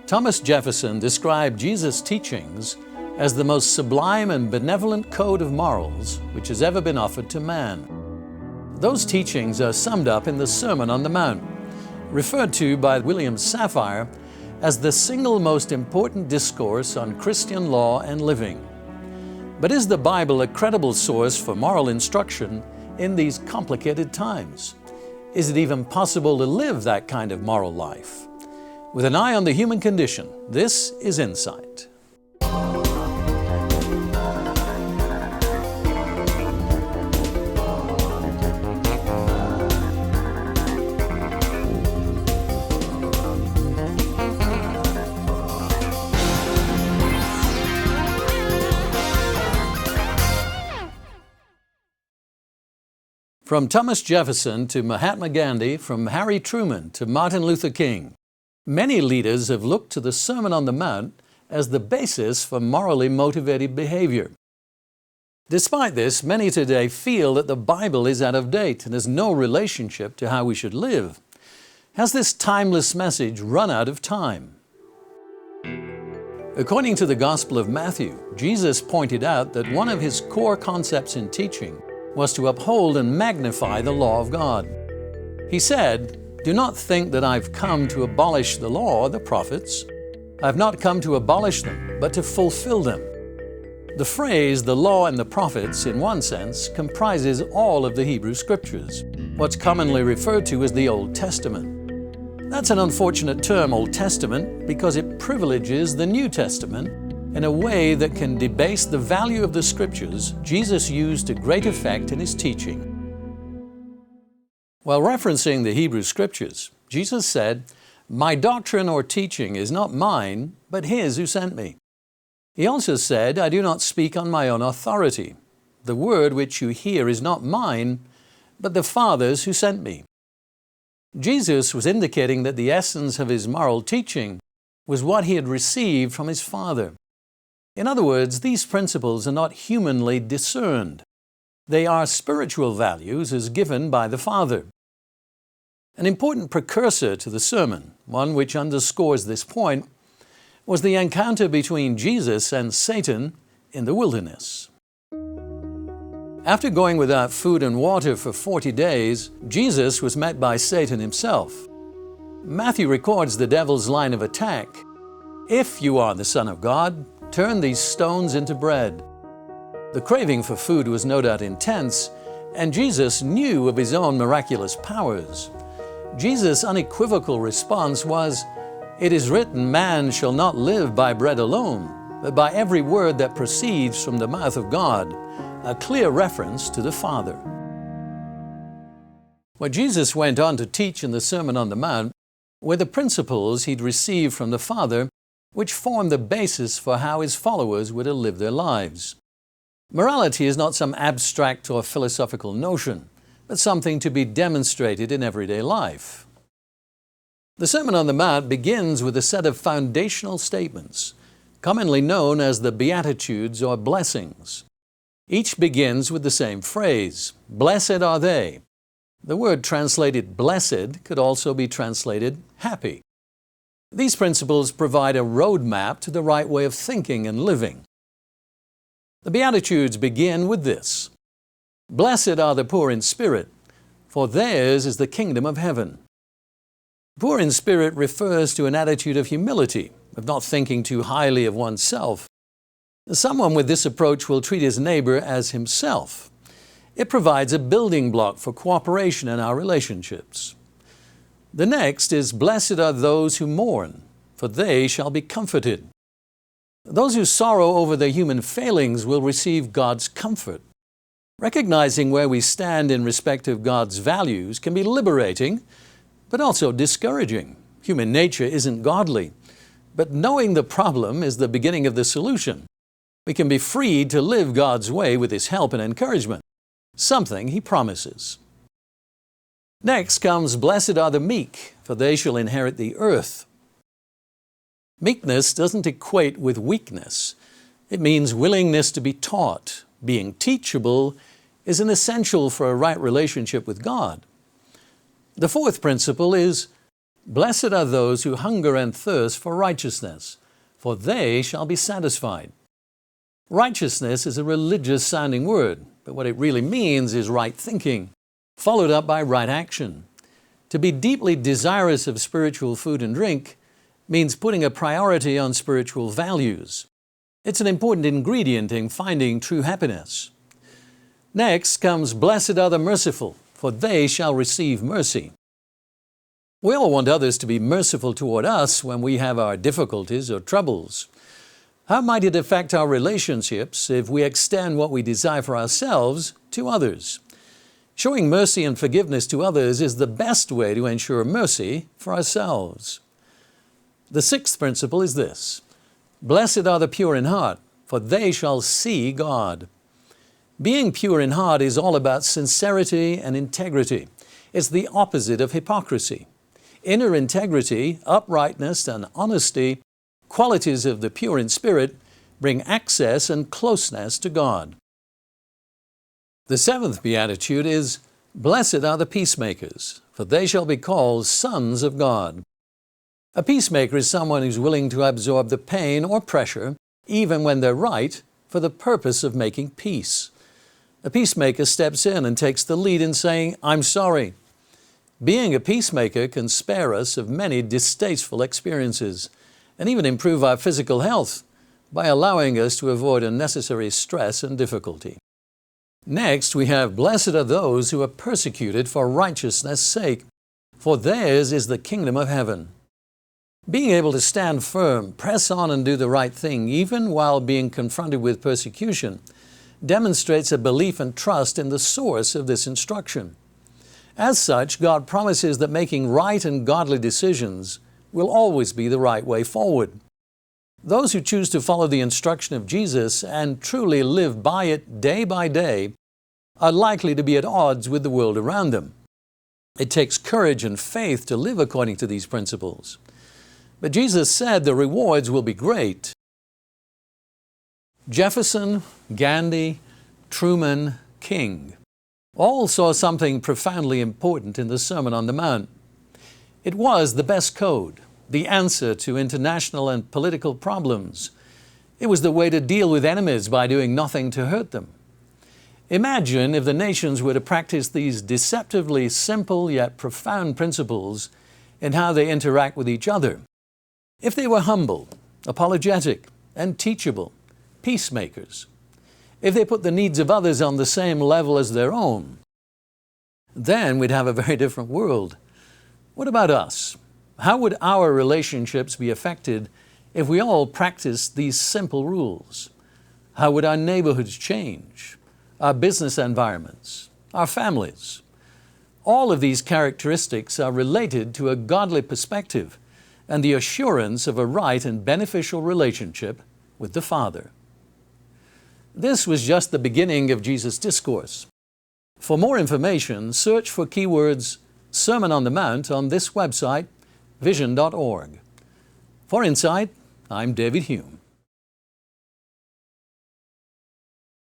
Thomas Jefferson described Jesus' teachings as the most sublime and benevolent code of morals which has ever been offered to man. Those teachings are summed up in the Sermon on the Mount, referred to by William Safire as the single most important discourse on Christian law and living. But is the Bible a credible source for moral instruction in these complicated times? Is it even possible to live that kind of moral life? With an eye on the human condition, this is Insight. From Thomas Jefferson to Mahatma Gandhi, from Harry Truman to Martin Luther King, many leaders have looked to the Sermon on the Mount as the basis for morally motivated behavior. Despite this, many today feel that the Bible is out of date and has no relationship to how we should live. Has this timeless message run out of time? According to the Gospel of Matthew, Jesus pointed out that one of his core concepts in teaching was to uphold and magnify the law of God. He said, "Do not think that I've come to abolish the law or the prophets. I've not come to abolish them, but to fulfill them." The phrase, the law and the prophets, in one sense, comprises all of the Hebrew Scriptures, what's commonly referred to as the Old Testament. That's an unfortunate term, Old Testament, because it privileges the New Testament in a way that can debase the value of the Scriptures Jesus used to great effect in his teaching. While referencing the Hebrew Scriptures, Jesus said, "My doctrine or teaching is not mine, but His who sent me." He also said, "I do not speak on my own authority. The word which you hear is not mine, but the Father's who sent me." Jesus was indicating that the essence of his moral teaching was what he had received from his Father. In other words, these principles are not humanly discerned. They are spiritual values as given by the Father. An important precursor to the sermon, one which underscores this point, was the encounter between Jesus and Satan in the wilderness. After going without food and water for 40 days, Jesus was met by Satan himself. Matthew records the devil's line of attack, "If you are the Son of God, turn these stones into bread." The craving for food was no doubt intense, and Jesus knew of his own miraculous powers. Jesus' unequivocal response was, "It is written, man shall not live by bread alone, but by every word that proceeds from the mouth of God," a clear reference to the Father. What Jesus went on to teach in the Sermon on the Mount were the principles he'd received from the Father, which formed the basis for how his followers were to live their lives. Morality is not some abstract or philosophical notion, but something to be demonstrated in everyday life. The Sermon on the Mount begins with a set of foundational statements, commonly known as the Beatitudes or blessings. Each begins with the same phrase, "Blessed are they." The word translated blessed could also be translated happy. These principles provide a roadmap to the right way of thinking and living. The Beatitudes begin with this, "Blessed are the poor in spirit, for theirs is the kingdom of heaven." Poor in spirit refers to an attitude of humility, of not thinking too highly of oneself. Someone with this approach will treat his neighbor as himself. It provides a building block for cooperation in our relationships. The next is, "Blessed are those who mourn, for they shall be comforted." Those who sorrow over their human failings will receive God's comfort. Recognizing where we stand in respect of God's values can be liberating, but also discouraging. Human nature isn't godly, but knowing the problem is the beginning of the solution. We can be freed to live God's way with His help and encouragement, something He promises. Next comes, "Blessed are the meek, for they shall inherit the earth." Meekness doesn't equate with weakness. It means willingness to be taught. Being teachable is an essential for a right relationship with God. The fourth principle is, Blessed are those who hunger and thirst for righteousness, for they shall be satisfied. Righteousness is a religious-sounding word, but what it really means is right thinking, followed up by right action. To be deeply desirous of spiritual food and drink means putting a priority on spiritual values. It's an important ingredient in finding true happiness. Next comes, blessed are the merciful, for they shall receive mercy. We all want others to be merciful toward us when we have our difficulties or troubles. How might it affect our relationships if we extend what we desire for ourselves to others? Showing mercy and forgiveness to others is the best way to ensure mercy for ourselves. The sixth principle is this: blessed are the pure in heart, for they shall see God. Being pure in heart is all about sincerity and integrity. It's the opposite of hypocrisy. Inner integrity, uprightness, and honesty, qualities of the pure in spirit, bring access and closeness to God. The seventh beatitude is, blessed are the peacemakers, for they shall be called sons of God. A peacemaker is someone who's willing to absorb the pain or pressure, even when they're right, for the purpose of making peace. A peacemaker steps in and takes the lead in saying, I'm sorry. Being a peacemaker can spare us of many distasteful experiences and even improve our physical health by allowing us to avoid unnecessary stress and difficulty. Next, we have, blessed are those who are persecuted for righteousness' sake, for theirs is the kingdom of heaven. Being able to stand firm, press on and do the right thing, even while being confronted with persecution, demonstrates a belief and trust in the source of this instruction. As such, God promises that making right and godly decisions will always be the right way forward. Those who choose to follow the instruction of Jesus and truly live by it day by day are likely to be at odds with the world around them. It takes courage and faith to live according to these principles. But Jesus said the rewards will be great. Jefferson, Gandhi, Truman, King all saw something profoundly important in the Sermon on the Mount. It was the best code, the answer to international and political problems. It was the way to deal with enemies by doing nothing to hurt them. Imagine if the nations were to practice these deceptively simple yet profound principles in how they interact with each other. If they were humble, apologetic, and teachable, peacemakers. If they put the needs of others on the same level as their own, then we'd have a very different world. What about us? How would our relationships be affected if we all practiced these simple rules? How would our neighborhoods change? Our business environments? Our families? All of these characteristics are related to a godly perspective and the assurance of a right and beneficial relationship with the Father. This was just the beginning of Jesus' discourse. For more information, search for keywords Sermon on the Mount on this website, vision.org. For Insight, I'm David Hulme.